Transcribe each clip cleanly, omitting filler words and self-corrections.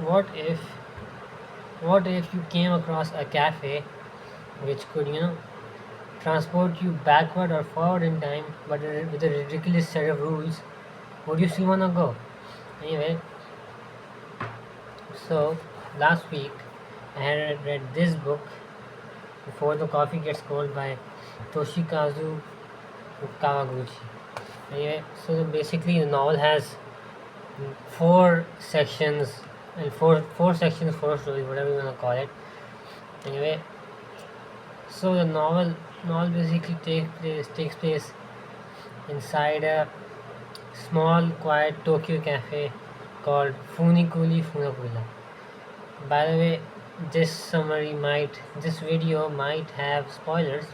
what if what if you came across a cafe which could, transport you backward or forward in time, but with a ridiculous set of rules? Would you still wanna go? Anyway, so last week I had read this book, Before the Coffee Gets Cold by Toshikazu Kawaguchi. Anyway, so basically the novel has four sections and four sections, four stories, whatever you wanna call it. Anyway, so the novel basically takes place inside a small, quiet Tokyo cafe called Funikuli Funakula. By the way, this video might have spoilers,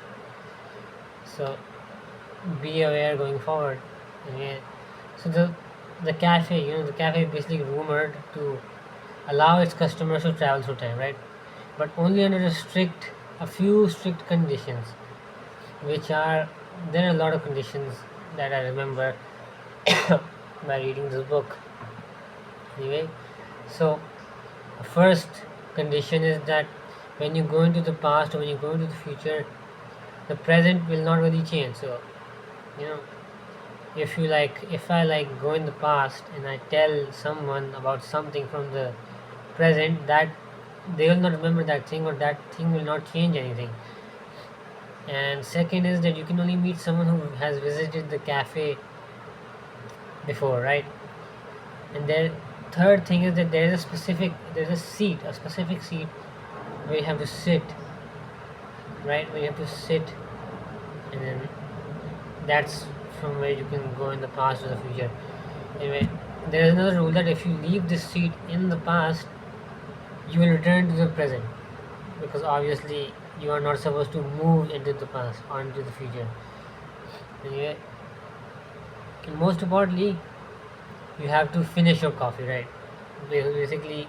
so be aware going forward. Okay. So the cafe, the cafe is basically rumored to allow its customers to travel through time, right? But only under a few strict conditions, which are there are a lot of conditions that I remember by reading this book. Anyway, so the first condition is that when you go into the past or when you go into the future, the present will not really change. So, you know, if I go in the past and I tell someone about something from the present, that they will not remember that thing or that thing will not change anything. And second is that you can only meet someone who has visited the cafe before, right? And then third thing is that there's a specific seat where you have to sit, right? Where you have to sit, and then that's from where you can go in the past or the future. Anyway, there is another rule that if you leave this seat in the past, you will return to the present, because obviously you are not supposed to move into the past or into the future. Anyway, and most importantly, you have to finish your coffee, right? Basically,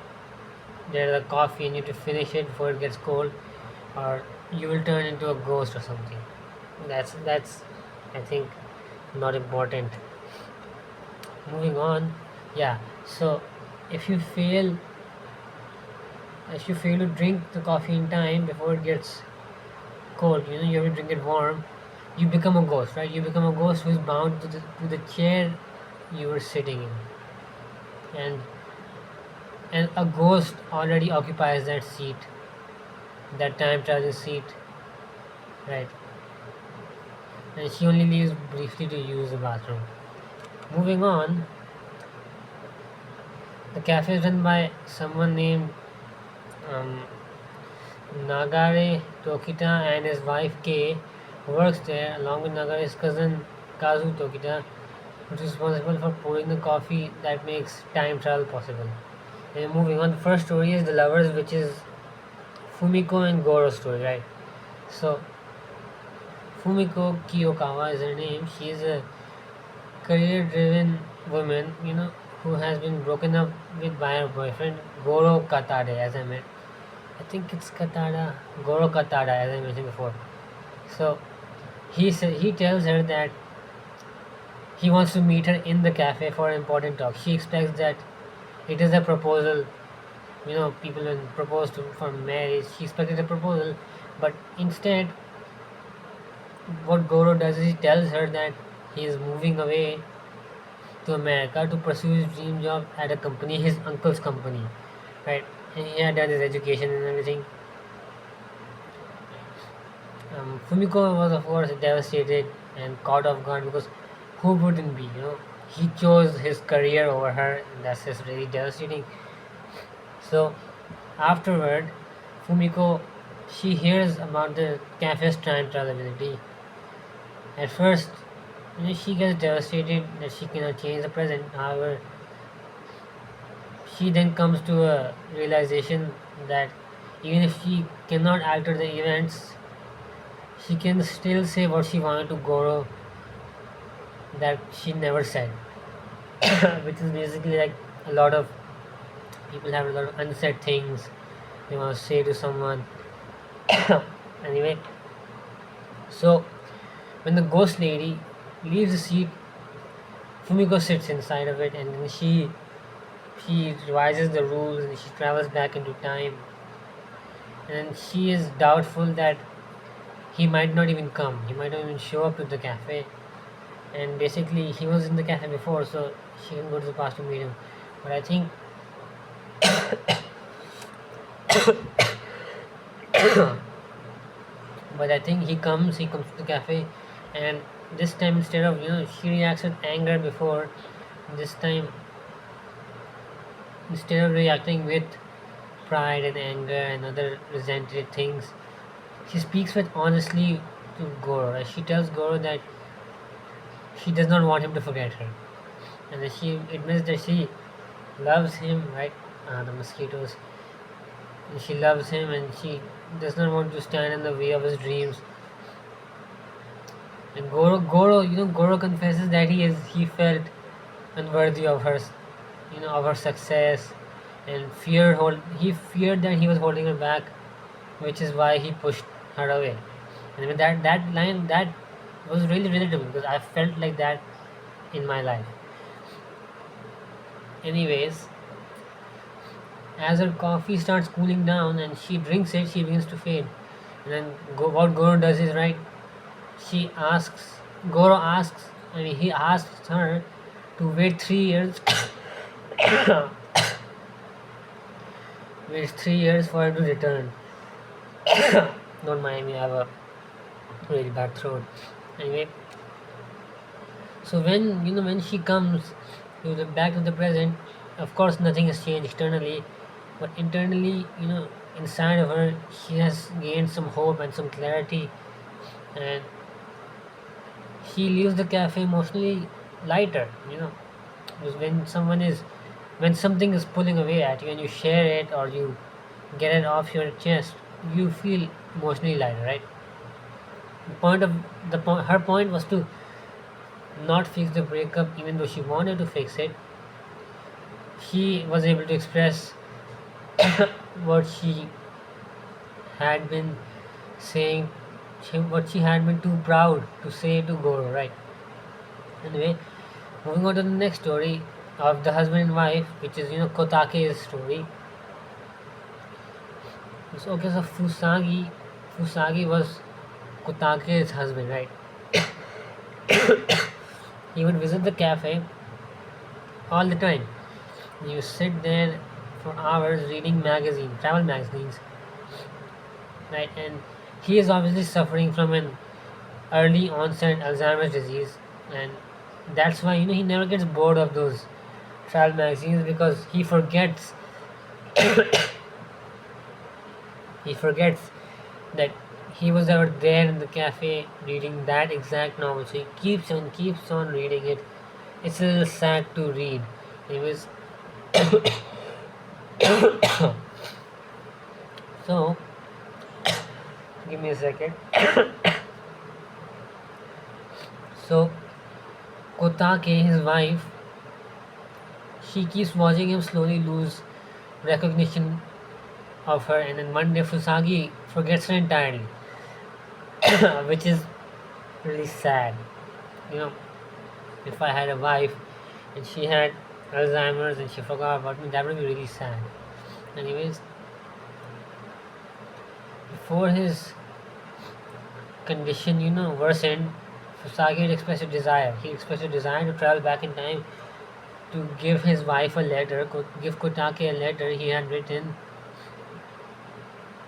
there's a coffee and you have to finish it before it gets cold, or you will turn into a ghost or something. That's I think not important. Moving on, yeah. So if you fail to drink the coffee in time before it gets cold, you have to drink it warm. You become a ghost, right? You become a ghost who is bound to the chair you were sitting in, and a ghost already occupies that seat, that time traveling seat, right? And she only leaves briefly to use the bathroom. Moving on, the cafe is run by someone named um, Nagare Tokita and his wife Kei, who works there along with Nagare's cousin Kazu Tokita, which is responsible for pouring the coffee that makes time travel possible. And moving on, the first story is The Lovers, which is Fumiko and Goro's story, right? So Fumiko Kiyokawa is her name. She is a career-driven woman, who has been broken up with by her boyfriend Goro Katade, as I think it's Goro Katada, as I mentioned before. So he tells her that he wants to meet her in the cafe for an important talk. She expects that it is a proposal. People when propose for marriage, she expected a proposal, but instead, what Goro does is he tells her that he is moving away to America to pursue his dream job at a company, his uncle's company, right? And he had done his education and everything. Fumiko was, of course, devastated and caught off guard, because who wouldn't be? He chose his career over her, and that's just really devastating. So, afterward, Fumiko, she hears about the cafe's time travel ability. At first, she gets devastated that she cannot change the present. However, she then comes to a realization that even if she cannot alter the events, she can still say what she wanted to Goro that she never said, which is basically like a lot of people have a lot of unsaid things they want to say to someone. Anyway, so when the ghost lady leaves the seat, Fumiko sits inside of it, and then she She revises the rules and she travels back into time, and she is doubtful that he might not even come. He might not even show up to the cafe. And basically, he was in the cafe before, so she can go to the past to meet him. But I think, he comes to the cafe, and this time instead of she reacts with anger before, this time instead of reacting with pride and anger and other resented things, she speaks with honestly to Goro. Like, she tells Goro that she does not want him to forget her, and then she admits that she loves him, right? The mosquitoes. And she loves him, and she does not want to stand in the way of his dreams. And Goro confesses that he felt unworthy of her, of her success, and he feared that he was holding her back, which is why he pushed her away. And I mean, that line, that was really relatable because I felt like that in my life. Anyways, as her coffee starts cooling down and she drinks it, she begins to fade. And then what Goro does is, right. She asks Goro asks. I mean, he asks her to wait 3 years. Waits 3 years for her to return. Don't mind me, I have a really bad throat. Anyway, so when she comes to the back to the present, of course nothing has changed externally, but internally, inside of her, she has gained some hope and some clarity, and she leaves the cafe emotionally lighter. Because when something is pulling away at you and you share it or you get it off your chest, you feel emotionally lighter, right? The point of her point was to not fix the breakup, even though she wanted to fix it. She was able to express what she had been saying, what she had been too proud to say to Goro, right? Anyway, moving on to the next story of the husband and wife, which is Kotake's story. So, okay, so Fusagi was Kotake's husband, right? He would visit the cafe all the time. You sit there for hours reading travel magazines, right? And he is obviously suffering from an early onset Alzheimer's disease, and that's why he never gets bored of those travel magazines because he forgets that he was ever there in the cafe reading that exact novel. So he keeps on reading it. It's a little sad to read. Anyways, so give me a second. So Kotake, his wife, she keeps watching him slowly lose recognition of her, and then one day Fusagi forgets her entirely, which is really sad. You know, if I had a wife and she had Alzheimer's and she forgot about me, that would be really sad. Anyways, before his condition, worsened, Fusagi had expressed a desire. He expressed a desire to travel back in time to give his wife a letter, give Kotake a letter he had written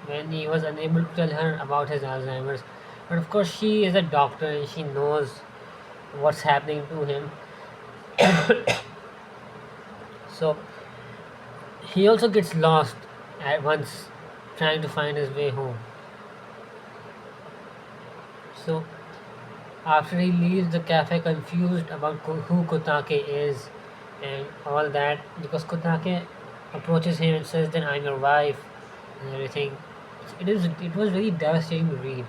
when he was unable to tell her about his Alzheimer's. But of course, she is a doctor and she knows what's happening to him. So he also gets lost at once trying to find his way home. So after he leaves the cafe confused about who Kotake is and all that, because Kotake approaches him and says that I'm your wife and everything. It was really devastating to read.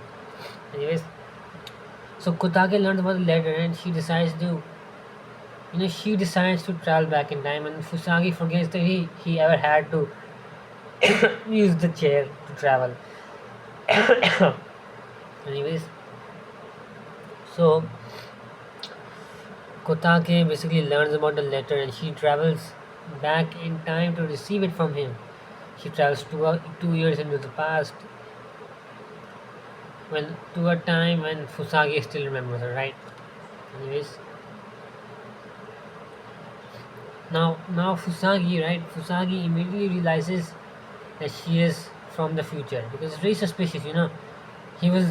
Anyways, so Kotake learns about the letter and she decides to travel back in time, and Fusagi forgets that he ever had to use the chair to travel. Anyways, so Kotake basically learns about the letter and she travels back in time to receive it from him. She travels 2 years into the past, when to a time when Fusagi still remembers her, right? Anyways, now Fusagi, right? Fusagi immediately realizes that she is from the future because it's very suspicious, you know. He was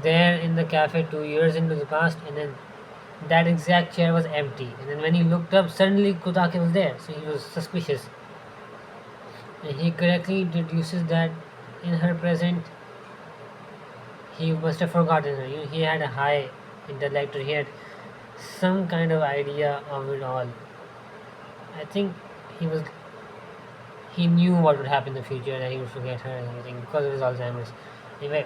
there in the cafe 2 years into the past, and then that exact chair was empty. And then when he looked up, suddenly Kotake was there, so he was suspicious. And he correctly deduces that in her present, he must have forgotten her. You know, he had a high intellect, or he had some kind of idea of it all. I think he was he knew what would happen in the future, that he would forget her and everything because of his Alzheimer's. Anyway,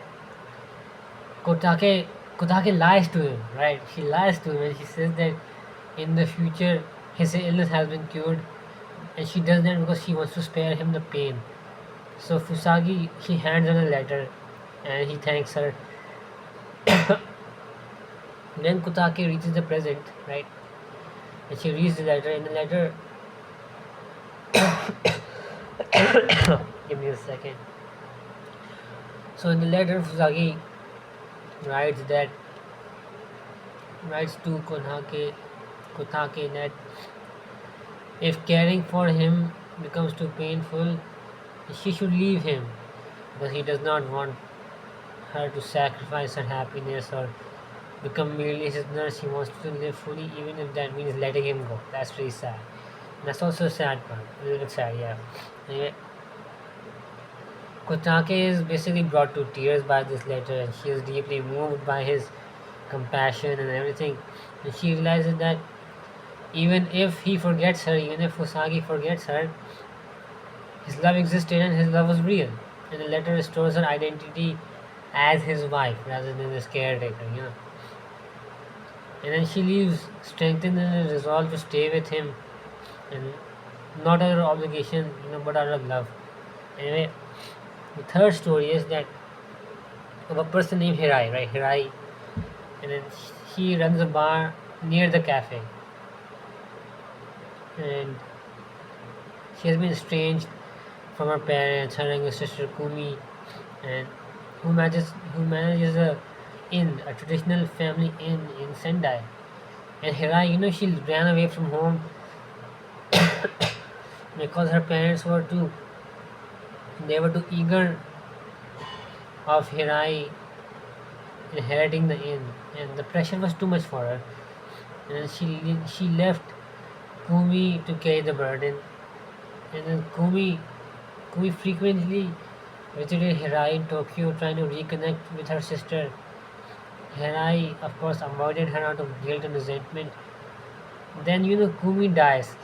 Kotake Kotake lies to him, right? She lies to him and she says that in the future his illness has been cured, and she does that because she wants to spare him the pain. So Fusagi, he hands her a letter and he thanks her. Then Kotake reaches the present, right? And she reads the letter. In the letter, give me a second. So in the letter, Fusagi writes that writes to Kotake that if caring for him becomes too painful, she should leave him because he does not want her to sacrifice her happiness or become merely his nurse. He wants to live fully, even if that means letting him go. That's really sad. That's also a sad part. A little bit sad, yeah. Anyway, Kotake is basically brought to tears by this letter, and she is deeply moved by his compassion and everything. And she realizes that even if he forgets her, even if Fusagi forgets her, his love existed and his love was real. And the letter restores her identity as his wife rather than his caretaker, you know. And then she leaves, strengthened in a resolve to stay with him, and not out of obligation, you know, but out of love. Anyway, the third story is that of a person named Hirai, right? Hirai, and then he runs a bar near the cafe, and she has been estranged from her parents, her younger sister Kumi, and who manages a inn, a traditional family inn in Sendai. And Hirai, you know, she ran away from home because her parents were too they were too eager of Hirai inheriting the inn, and the pressure was too much for her. And she left Kumi to carry the burden. And then Kumi frequently visited Hirai in Tokyo, trying to reconnect with her sister. Hirai, of course, avoided her out of guilt and resentment. Then, you know, Kumi dies.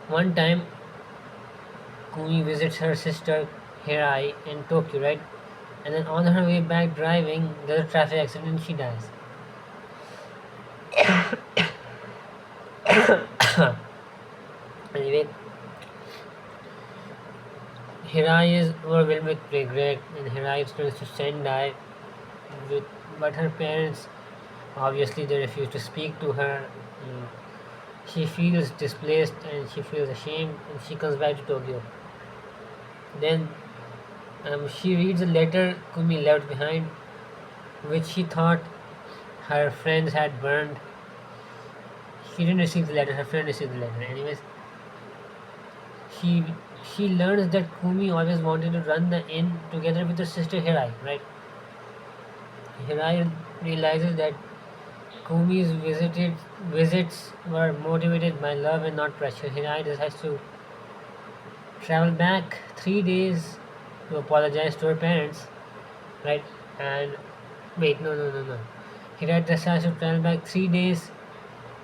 One time, Kumi visits her sister Hirai in Tokyo, right? And then on her way back driving, there's a traffic accident and she dies. Anyway, Hirai is overwhelmed with regret, and Hirai returns to Sendai with, but her parents obviously they refuse to speak to her. Mm, She feels displaced and she feels ashamed, and she comes back to Tokyo. Then she reads a letter Kumi left behind, which she thought her friends had burned. She didn't receive the letter, her friend received the letter. Anyways, she she learns that Kumi always wanted to run the inn together with her sister Hirai, right? Hirai realizes that Kumi's visits were motivated by love and not pressure. Hirai decides to travel back 3 days to apologize to her parents, right? And wait, no. Hirai decides to travel back 3 days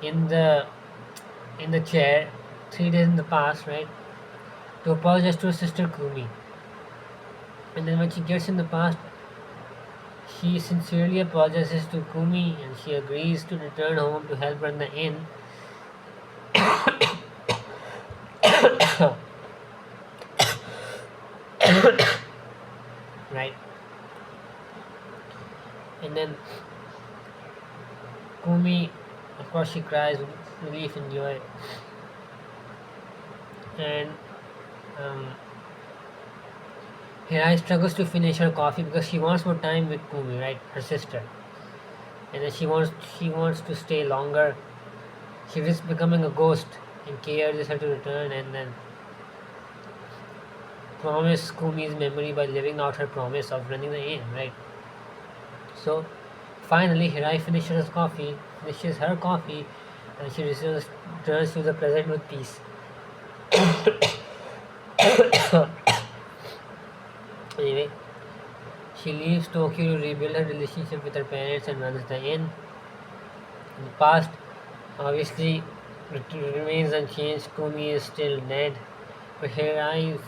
in the chair, 3 days in the past, right? To apologize to her sister Kumi. And then when she gets in the past, she sincerely apologizes to Kumi and she agrees to return home to help run the inn. Right? And then Kumi course she cries with relief and joy. And um, Hirai struggles to finish her coffee because she wants more time with Kumi, right, her sister, and then she wants to stay longer. She risks becoming a ghost, and Kei urges her to return, and then promise Kumi's memory by living out her promise of running the inn, right? So finally, Hirai finishes her coffee, and she returns to the present with peace. Anyway, she leaves Tokyo to rebuild her relationship with her parents and runs the inn. In the past, obviously, remains unchanged. Kumi is still dead, but Hirai's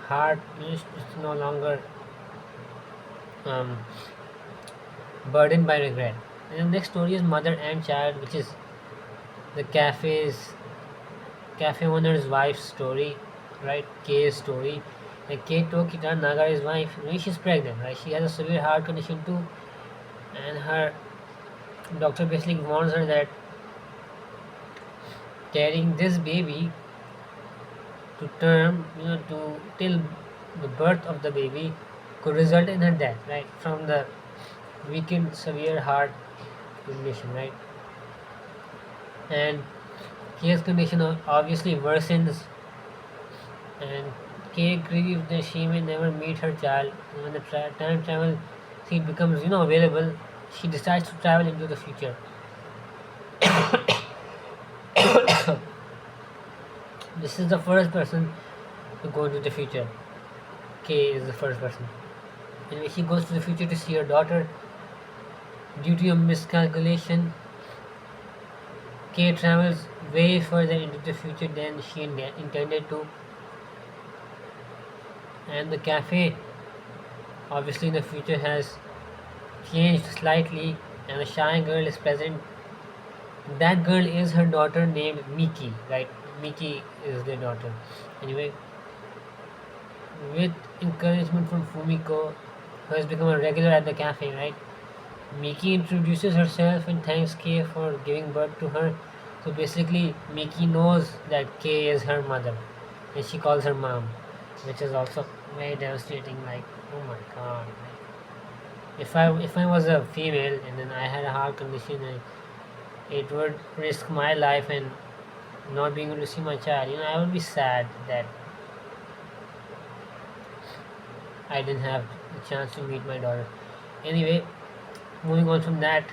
heart is no longer um, burdened by regret. And the next story is Mother and Child, which is the cafe owner's wife's story, right? Kei's story. And Kei Tokita, Nagari's wife, she's pregnant, right? She has a severe heart condition too, and her doctor basically warns her that carrying this baby to term, to till the birth of the baby could result in her death, right? From the weakened severe heart condition, right? And Kei's condition obviously worsens, and Kei grieves that she may never meet her child. And when the time travel seat becomes, available, she decides to travel into the future. This is the first person to go into the future. Kei is the first person. And when she goes to the future to see her daughter, due to a miscalculation, Kei travels way further into the future than she intended to. And the cafe, obviously in the future, has changed slightly, and a shy girl is present. That girl is her daughter named Miki, right? Miki is their daughter. Anyway, with encouragement from Fumiko, who has become a regular at the cafe, right? Miki introduces herself and thanks Kei for giving birth to her. So basically, Miki knows that Kei is her mother, and she calls her mom, which is also very devastating. Like, oh my god! If I was a female and then I had a heart condition, and it would risk my life and not being able to see my child. I would be sad that I didn't have the chance to meet my daughter. Anyway, moving on from that,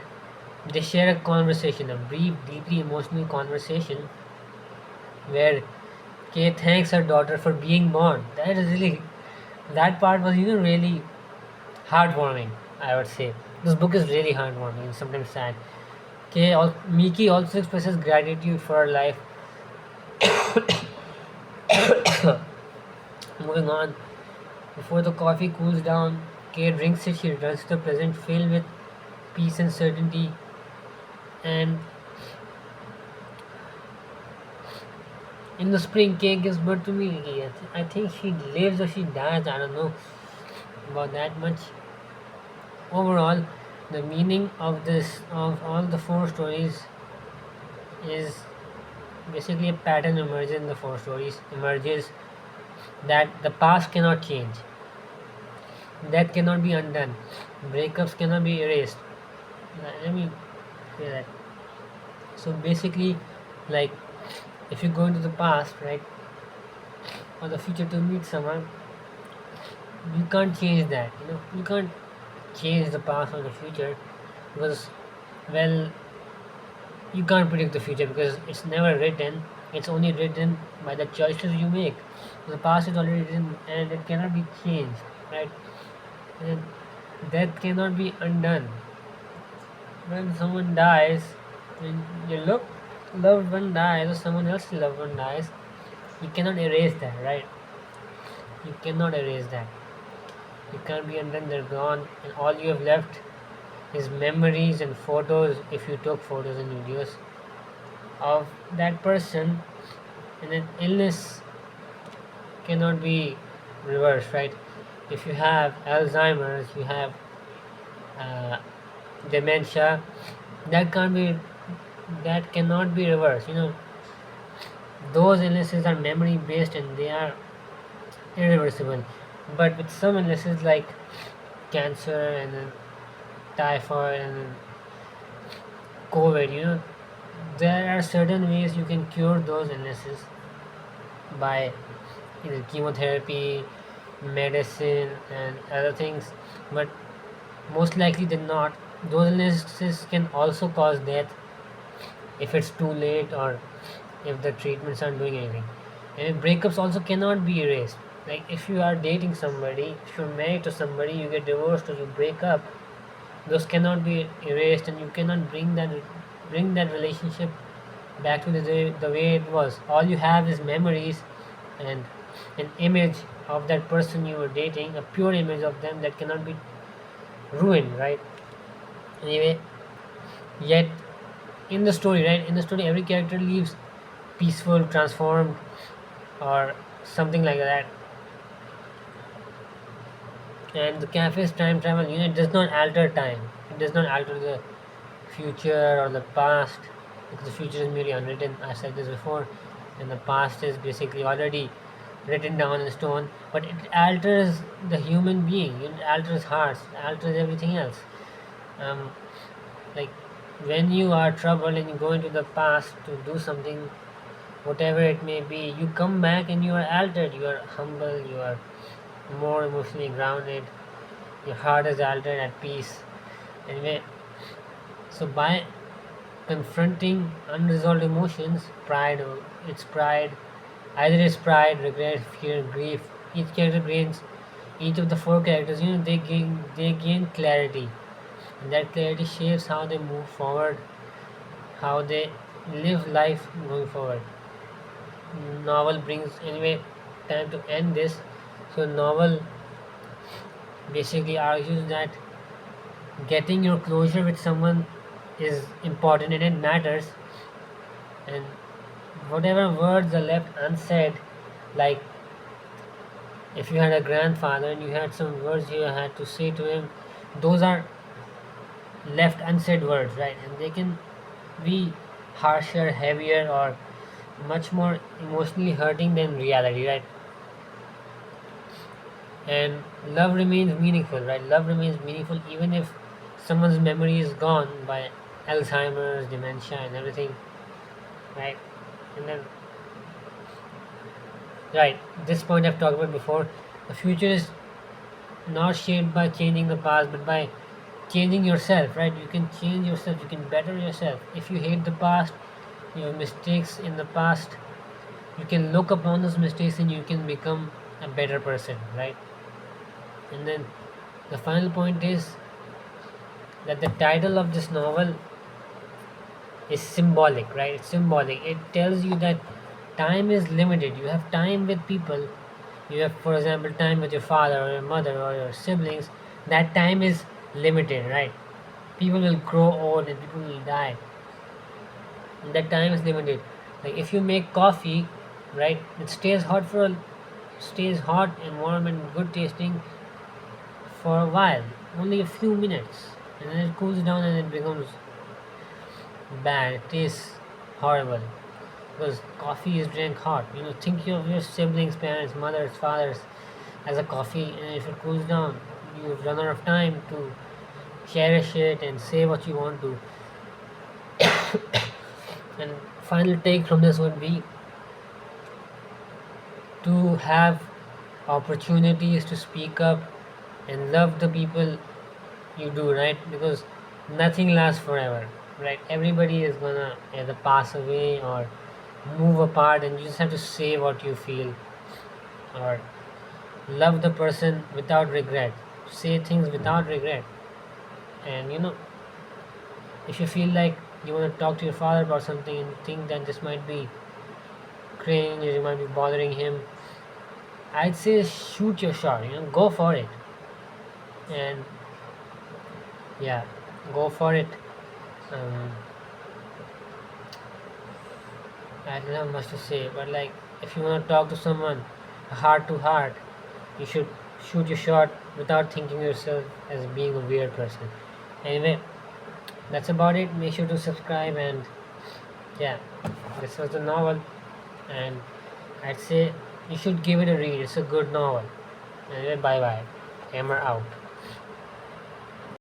they share a conversation, a brief, deeply emotional conversation where Kay thanks her daughter for being born. That part was, really heartwarming, I would say. This book is really heartwarming and sometimes sad. Miki also expresses gratitude for her life. Moving on, before the coffee cools down, Kay drinks it. She returns to the present filled with peace and certainty. And in the spring, Kay gives birth to Miki. I think she lives or she dies. I don't know about that much. Overall, the meaning of all the four stories is basically a pattern emerges in the four stories emerges that the past cannot change, death cannot be undone, breakups cannot be erased. Let me say that. So basically, like, if you go into the past, right, or the future to meet someone, you can't change that. You can't change the past or the future because, well, you can't predict the future because it's never written. It's only written by the choices you make. The past is already written and it cannot be changed, right? And death cannot be undone. When someone dies, when your loved one dies or someone else's loved one dies, you cannot erase that, right? You cannot erase that. You can't be undone, they're gone, and all you have left is memories and photos, if you took photos and videos of that person. And then illness cannot be reversed, right? If you have Alzheimer's, you have dementia, that can't be that cannot be reversed. Those illnesses are memory based and they are irreversible. But with some illnesses like cancer and then typhoid and then COVID, there are certain ways you can cure those illnesses by either chemotherapy, medicine, and other things. But most likely than not, those illnesses can also cause death if it's too late or if the treatments aren't doing anything. And breakups also cannot be erased. Like if you are dating somebody, if you're married to somebody, you get divorced or you break up, those cannot be erased, and you cannot bring that relationship back to the way it was. All you have is memories and an image of that person you were dating, a pure image of them that cannot be ruined, right? Anyway, yet in the story, every character leaves peaceful, transformed, or something like that. And the cafe's time travel unit does not alter time. It does not alter the future or the past, because the future is merely unwritten. I said this before, and the past is basically already written down in stone. But it alters the human being. It alters hearts. It alters everything else. Um, like when you are troubled and you go into the past to do something, whatever it may be, you come back and you are altered. You are humble. You are more emotionally grounded. Your heart is altered at peace. Anyway, so by confronting unresolved emotions, pride, either it's pride, regret, fear, grief. Each of the four characters, they gain clarity, and that clarity shapes how they move forward, how they live life going forward. Novel brings anyway. Time to end this. So novel basically argues that getting your closure with someone is important and it matters, and whatever words are left unsaid, like if you had a grandfather and you had some words you had to say to him, those are left unsaid words, right? And they can be harsher, heavier, or much more emotionally hurting than reality, right? And love remains meaningful, right? Love remains meaningful even if someone's memory is gone by Alzheimer's, dementia, and everything, right? And then, right, this point I've talked about before. The future is not shaped by changing the past, but by changing yourself, right? You can change yourself, you can better yourself. If you hate the past, your mistakes in the past, you can look upon those mistakes and you can become a better person, right? And then the final point is that the title of this novel is symbolic, right? It's symbolic. It tells you that time is limited. You have time with people. You have, for example, time with your father or your mother or your siblings. That time is limited, right? People will grow old and people will die. And that time is limited. Like if you make coffee, right? It stays hot and warm and good tasting for a while, only a few minutes, and then it cools down and it becomes bad. It tastes horrible because coffee is drank hot. Think of your siblings, parents, mothers, fathers as a coffee, and if it cools down, you run out of time to cherish it and say what you want to. And final take from this would be to have opportunities to speak up and love the people you do, right? Because nothing lasts forever, right? Everybody is gonna either pass away or move apart, and you just have to say what you feel, or love the person without regret, say things without regret. And if you feel like you want to talk to your father about something and think that this might be cringe or you might be bothering him, I'd say shoot your shot, go for it. And yeah, go for it. um, I don't have much to say, but like if you want to talk to someone heart to heart, you should shoot your shot without thinking yourself as being a weird person. Anyway, that's about it. Make sure to subscribe and Yeah, this was the novel, and I'd say you should give it a read. It's a good novel. Anyway, bye bye. Hammer out.